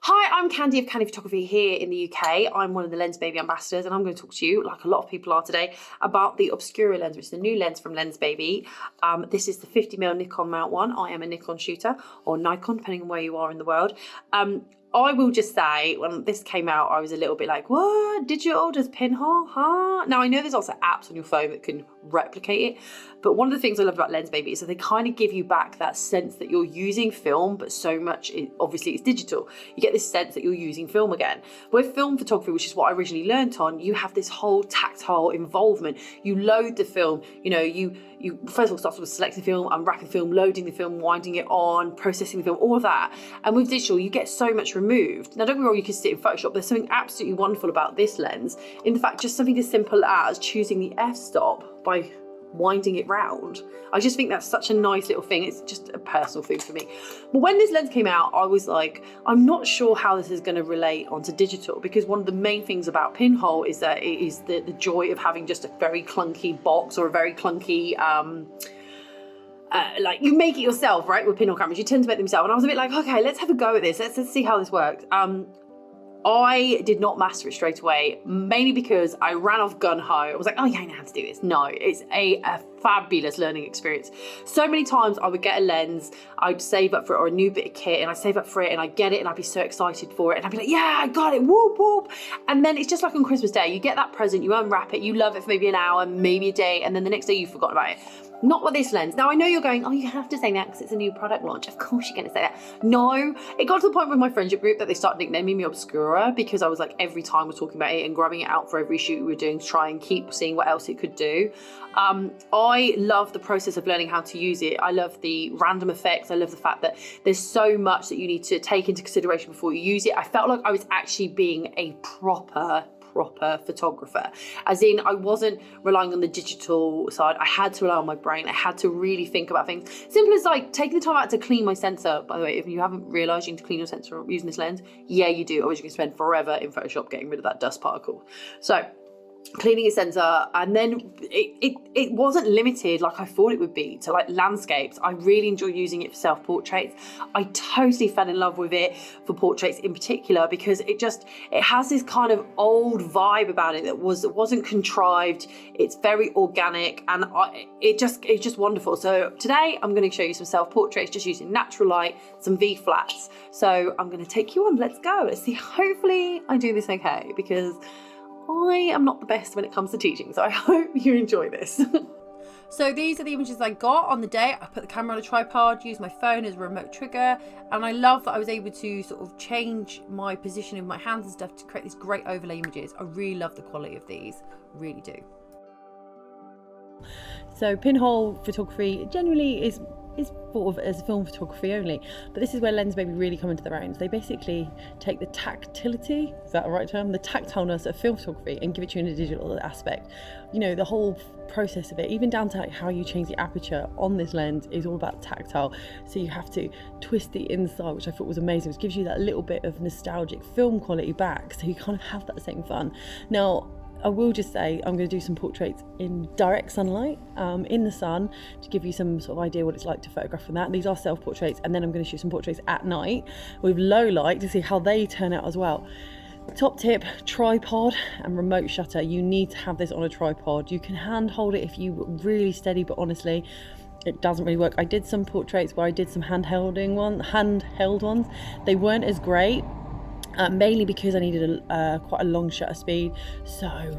Hi, I'm Candy of Candy Photography here in the UK. I'm one of the Lensbaby ambassadors, and I'm going to talk to you, like a lot of people are today, about the Obscura lens, which is the new lens from Lensbaby. This is the 50mm Nikon mount one. I am a Nikon shooter, or Nikon, depending on where you are in the world. I will just say, when this came out, I was a little bit like, what? Digital? Does Pinhole? Huh? Now, I know there's also apps on your phone that can replicate it, but one of the things I love about Lensbaby is that they kind of give you back that sense that you're using film, but so much, obviously, it's digital. You get this sense that you're using film again. With film photography, which is what I originally learned on, you have this whole tactile involvement. You load the film, you first of all start with selecting the film, unwrapping the film, loading the film, winding it on, processing the film, all of that. And with digital, you get so much removed. Now, don't get me wrong, you can sit in Photoshop. There's something absolutely wonderful about this lens. In fact, just something as simple as choosing the f-stop by winding it round. I just think that's such a nice little thing. It's just a personal thing for me. But when this lens came out, I was like, I'm not sure how this is going to relate onto digital, because one of the main things about Pinhole is that it is the joy of having just a very clunky box or a very clunky like you make it yourself, right? With Pinhole cameras, you tend to make them yourself. And I was a bit like, okay, let's have a go at this. Let's see how this works. I did not master it straight away, mainly because I ran off gun-ho. I was like, oh yeah, I know how to do this. No, it's a fabulous learning experience. So many times I would get a lens, I'd save up for it, or a new bit of kit, and I'd save up for it and I'd get it and I'd be so excited for it. And I'd be like, yeah, I got it, whoop, whoop. And then it's just like on Christmas Day, you get that present, you unwrap it, you love it for maybe an hour, maybe a day, and then the next day you've forgotten about it. Not with this lens. Now, I know you're going, oh, you have to say that because it's a new product launch. Of course you're going to say that. No, it got to the point with my friendship group that they started nicknaming me Obscura, because I was like, every time we're talking about it and grabbing it out for every shoot we were doing to try and keep seeing what else it could do. I love the process of learning how to use it. I love the random effects. I love the fact that there's so much that you need to take into consideration before you use it. I felt like I was actually being a proper photographer, as in I wasn't relying on the digital side. I had to rely on my brain. I had to really think about things. Simple as like taking the time out to clean my sensor. By the way, if you haven't realized you need to clean your sensor using this lens, yeah, you do. Otherwise you can spend forever in Photoshop getting rid of that dust particle. So cleaning a sensor, and then it wasn't limited like I thought it would be to like landscapes. I really enjoy using it for self-portraits. I totally fell in love with it for portraits in particular, because it has this kind of old vibe about it that wasn't contrived. It's very organic, and it's just wonderful. So today I'm going to show you some self-portraits just using natural light, some V-flats. So I'm going to take you on. Let's go. Let's see. Hopefully I do this okay, because I am not the best when it comes to teaching, so I hope you enjoy this. So these are the images I got on the day. I put the camera on a tripod, used my phone as a remote trigger, and I love that I was able to sort of change my position of my hands and stuff to create these great overlay images. I really love the quality of these, really do. So Pinhole photography generally is thought of as film photography only, but this is where Lensbaby really come into their own. So they basically take the tactility, is that the right term? The tactileness of film photography and give it to you in a digital aspect. The whole process of it, even down to how you change the aperture on this lens, is all about tactile. So you have to twist the inside, which I thought was amazing, which gives you that little bit of nostalgic film quality back, so you kind of have that same fun. Now, I will just say I'm going to do some portraits in direct sunlight, in the sun, to give you some sort of idea what it's like to photograph from that. These are self-portraits, and then I'm going to shoot some portraits at night with low light to see how they turn out as well. Top tip, tripod and remote shutter. You need to have this on a tripod. You can hand hold it if you really steady, but honestly, it doesn't really work. I did some portraits where I did some handheld ones. They weren't as great. Mainly because I needed quite a long shutter speed, so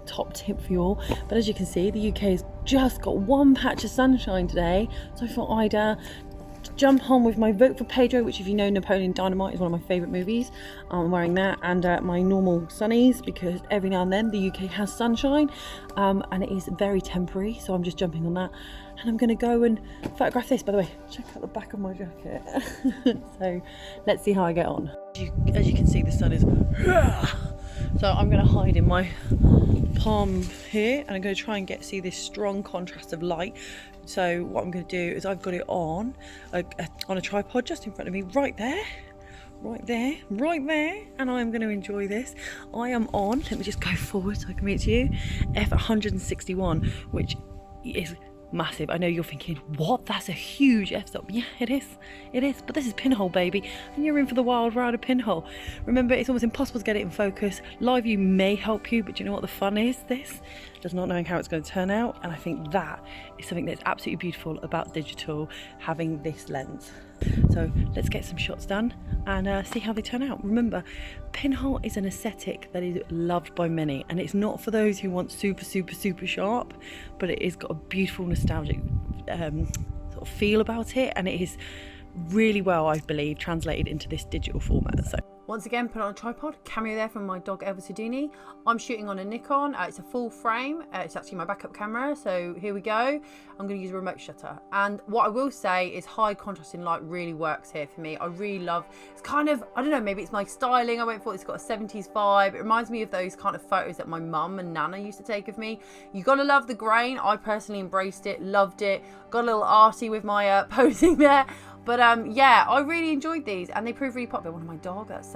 top tip for you all. But as you can see, the UK has just got one patch of sunshine today, so I thought I'd jump on with my Vote for Pedro, which, if you know, Napoleon Dynamite is one of my favourite movies. I'm wearing that, and my normal sunnies, because every now and then the UK has sunshine, and it is very temporary, so I'm just jumping on that. And I'm going to go and photograph this. By the way, check out the back of my jacket. So let's see how I get on. As you can see, the sun is... So I'm going to hide in my palm here, and I'm going to try and see this strong contrast of light. So what I'm going to do is I've got it on a tripod just in front of me, right there, and I'm going to enjoy this. I am on, let me just go forward so I can reach you, f161, which is massive. I know you're thinking, what? That's a huge f-stop. Yeah, it is. It is. But this is Pinhole, baby. And you're in for the wild ride of Pinhole. Remember, it's almost impossible to get it in focus. Live view may help you, but do you know what the fun is? This does not knowing how it's going to turn out. And I think that is something that's absolutely beautiful about digital, having this lens. So let's get some shots done and see how they turn out. Remember, Pinhole is an aesthetic that is loved by many, and it's not for those who want super, super, super sharp, but it has got a beautiful nostalgic sort of feel about it, and it is really well, I believe, translated into this digital format. So once again, put on a tripod, camera there from my dog Elvis Houdini. I'm shooting on a Nikon, it's a full frame, it's actually my backup camera, so here we go. I'm going to use a remote shutter, and what I will say is high contrasting light really works here for me. I really love, it's kind of, I don't know, maybe it's my styling, I went for it, it's got a 70s vibe. It reminds me of those kind of photos that my mum and Nana used to take of me. You gotta love the grain. I personally embraced it, loved it, got a little arty with my posing there. But yeah, I really enjoyed these, and they proved really popular. One of my dog, that's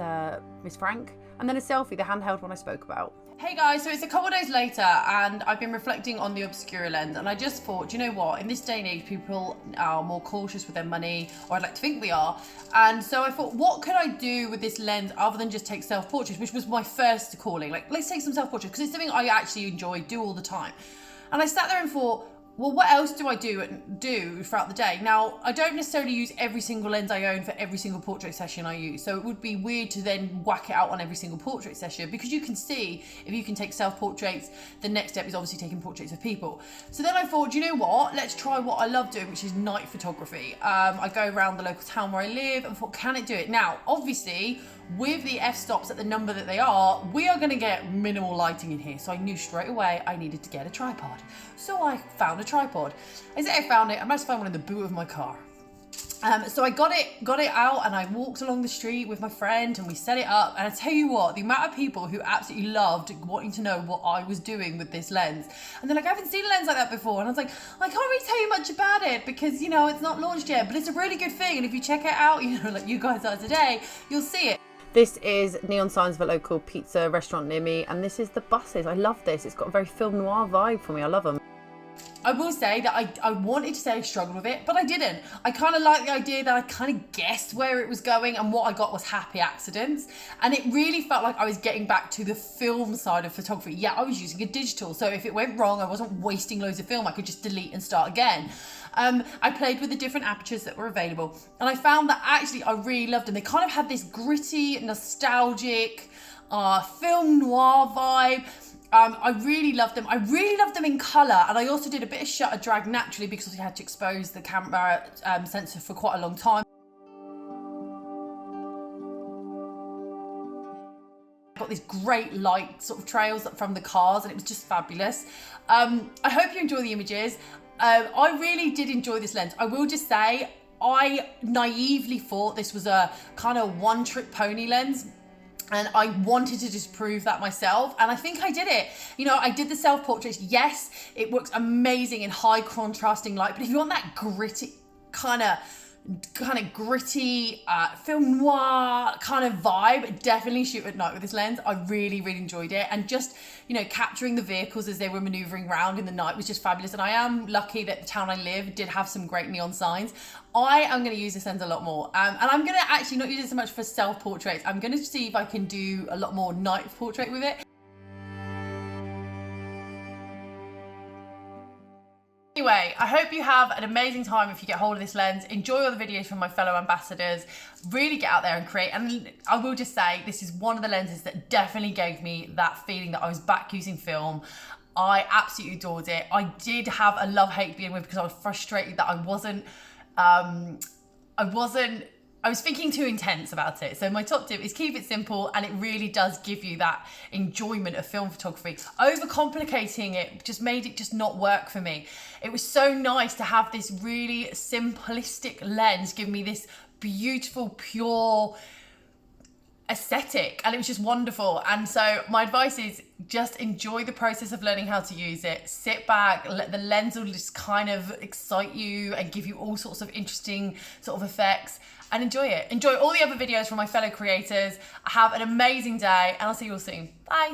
Miss Frank, and then a selfie, the handheld one I spoke about. Hey guys, so it's a couple of days later, and I've been reflecting on the Obscura lens, and I just thought, you know what, in this day and age, people are more cautious with their money, or I'd like to think we are, and so I thought, what could I do with this lens other than just take self-portraits, which was my first calling, like, let's take some self-portraits, because it's something I actually enjoy, do all the time. And I sat there and thought, well, what else do I do throughout the day? Now, I don't necessarily use every single lens I own for every single portrait session I use. So it would be weird to then whack it out on every single portrait session, because you can see, if you can take self-portraits, the next step is obviously taking portraits of people. So then I thought, you know what? Let's try what I love doing, which is night photography. I go around the local town where I live and thought, can it do it? Now, obviously, with the f-stops at the number that they are, we are going to get minimal lighting in here. So I knew straight away I needed to get a tripod. So I found a tripod. I say I found it, I managed to find one in the boot of my car. So I got it out, and I walked along the street with my friend, and we set it up. And I tell you what, the amount of people who absolutely loved wanting to know what I was doing with this lens, and they're like, I haven't seen a lens like that before. And I was like, I can't really tell you much about it because, you know, it's not launched yet, but it's a really good thing. And if you check it out, you know, like you guys are today, you'll see it. This is neon signs of a local pizza restaurant near me, and this is the buses. I love this. It's got a very film noir vibe for me. I love them. I will say that I wanted to say I struggled with it, but I didn't. I kind of like the idea that I kind of guessed where it was going, and what I got was happy accidents. And it really felt like I was getting back to the film side of photography. Yeah, I was using a digital, so if it went wrong, I wasn't wasting loads of film. I could just delete and start again. I played with the different apertures that were available, and I found that actually I really loved them. They kind of had this gritty, nostalgic, film noir vibe. I really loved them. I really loved them in colour, and I also did a bit of shutter drag naturally because I had to expose the camera sensor for quite a long time. Got these great light sort of trails from the cars, and it was just fabulous. I hope you enjoy the images. I really did enjoy this lens. I will just say, I naively thought this was a kind of one-trick pony lens, and I wanted to just prove that myself, and I think I did it. You know, I did the self-portraits. Yes, it works amazing in high contrasting light, but if you want that gritty kind of gritty film noir kind of vibe, definitely shoot at night with this lens. I really enjoyed it, and just, you know, capturing the vehicles as they were maneuvering around in the night was just fabulous. And I am lucky that the town I live did have some great neon signs. I am going to use this lens a lot more, and I'm going to actually not use it so much for self-portraits. I'm going to see if I can do a lot more night portrait with it. Anyway, I hope you have an amazing time if you get hold of this lens. Enjoy all the videos from my fellow ambassadors. Really get out there and create. And I will just say, this is one of the lenses that definitely gave me that feeling that I was back using film. I absolutely adored it. I did have a love-hate being with because I was frustrated that I was thinking too intense about it. So my top tip is keep it simple, and it really does give you that enjoyment of film photography. Overcomplicating it just made it just not work for me. It was so nice to have this really simplistic lens give me this beautiful, pure aesthetic, and it was just wonderful. And so my advice is just enjoy the process of learning how to use it. Sit back, let the lens will just kind of excite you and give you all sorts of interesting sort of effects, and enjoy it. Enjoy all the other videos from my fellow creators. Have an amazing day, and I'll see you all soon. Bye.